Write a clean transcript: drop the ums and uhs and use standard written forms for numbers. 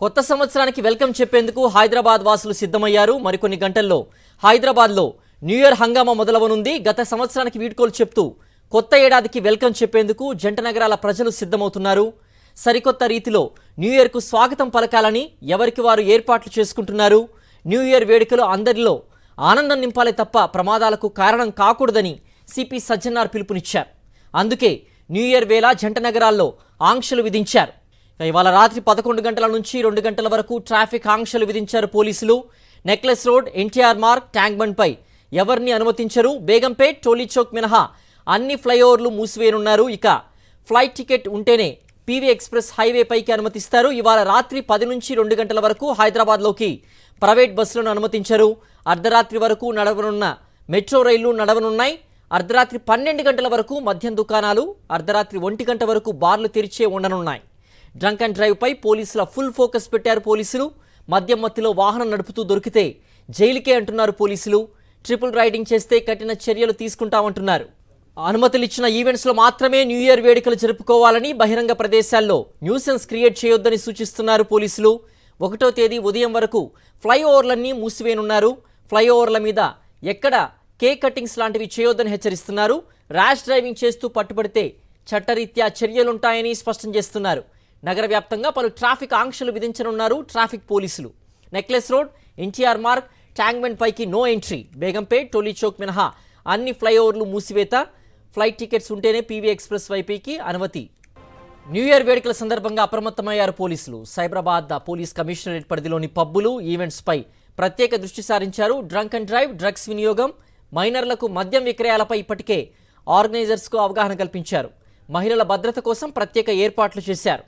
కొత్త సంవత్సరానికి వెల్కమ్ చెప్పేందుకు హైదరాబాద్ వాసులు సిద్ధమయ్యారు. మరికొన్ని గంటల్లో హైదరాబాద్లో న్యూ ఇయర్ హంగామా మొదలవనుంది. గత సంవత్సరానికి వీడ్కోలు చెప్తూ కొత్త ఏడాదికి వెల్కమ్ చెప్పేందుకు జంట నగరాల ప్రజలు సిద్ధమవుతున్నారు. సరికొత్త రీతిలో న్యూ ఇయర్కు స్వాగతం పలకాలని ఎవరికి వారు ఏర్పాట్లు చేసుకుంటున్నారు. న్యూ ఇయర్ వేడుకలు అందరిలో ఆనందం నింపాలే తప్ప ప్రమాదాలకు కారణం కాకూడదని సిపి సజ్జనార్ పిలుపునిచ్చారు. అందుకే న్యూ ఇయర్ వేళ జంట నగరాల్లో ఆంక్షలు విధించారు. ఇవాళ రాత్రి 11 గంటల నుంచి 2 గంటల వరకు ట్రాఫిక్ ఆంక్షలు విధించారు పోలీసులు. నెక్లెస్ రోడ్, ఎన్టీఆర్ మార్గ్, ట్యాంక్ బండ్ పై ఎవరిని అనుమతించరు. బేగంపేట్, టోలీ చౌక్ మినహా అన్ని ఫ్లైఓవర్లు మూసివేయనున్నారు. ఇక ఫ్లైట్ టికెట్ ఉంటేనే పీవీ ఎక్స్ప్రెస్ హైవే పైకి అనుమతిస్తారు. ఇవాళ రాత్రి 10 నుంచి 2 గంటల వరకు హైదరాబాద్లోకి ప్రైవేట్ బస్సులను అనుమతించారు. అర్ధరాత్రి వరకు నడవనున్న మెట్రో రైళ్లు నడవనున్నాయి. అర్ధరాత్రి 12 గంటల వరకు మద్యం దుకాణాలు, అర్ధరాత్రి 1 గంట వరకు బార్లు తెరిచే ఉండనున్నాయి. డ్రంక్ అండ్ డ్రైవ్ పై పోలీసుల ఫుల్ ఫోకస్ పెట్టారు పోలీసులు. మద్యం మత్తులో వాహనం నడుపుతూ దొరికితే జైలుకే అంటున్నారు పోలీసులు. ట్రిపుల్ రైడింగ్ చేస్తే కఠిన చర్యలు తీసుకుంటామంటున్నారు. అనుమతులు ఇచ్చిన ఈవెంట్స్లో మాత్రమే న్యూ ఇయర్ వేడుకలు జరుపుకోవాలని, బహిరంగ ప్రదేశాల్లో న్యూసెన్స్ క్రియేట్ చేయొద్దని సూచిస్తున్నారు పోలీసులు. 1వ తేదీ ఉదయం వరకు ఫ్లైఓవర్లన్నీ మూసివేయనున్నారు. ఫ్లైఓవర్ల మీద ఎక్కడ కేక్ కటింగ్స్ లాంటివి చేయొద్దని హెచ్చరిస్తున్నారు. ర్యాష్ డ్రైవింగ్ చేస్తూ పట్టుబడితే చట్టరీత్యా చర్యలుంటాయని స్పష్టం చేస్తున్నారు. నగర వ్యాప్తంగా పలు ట్రాఫిక్ ఆంక్షలు విధించనున్నారు ట్రాఫిక్ పోలీసులు. Necklace Road, NTR Marg, Tank bund పైకి నో ఎంట్రీ. బేగంపేట్, టోలీ చౌక్ మినహా అన్ని ఫ్లైఓవర్లు మూసివేత. ఫ్లైట్ టికెట్స్ ఉంటేనే పీవీ ఎక్స్ప్రెస్ వైపీకి అనుమతి. న్యూ ఇయర్ వేడుకల సందర్భంగా అప్రమత్తమయ్యారు పోలీసులు. సైబరాబాద్ పోలీస్ కమిషనరేట్ పరిధిలోని పబ్బులు, ఈవెంట్స్ పై ప్రత్యేక దృష్టి సారించారు. డ్రంక్ అండ్ డ్రైవ్, డ్రగ్స్ వినియోగం, మైనర్లకు మద్యం విక్రయాలపై ఇప్పటికే ఆర్గనైజర్స్కు అవగాహన కల్పించారు. మహిళల భద్రత కోసం ప్రత్యేక ఏర్పాట్లు చేశారు.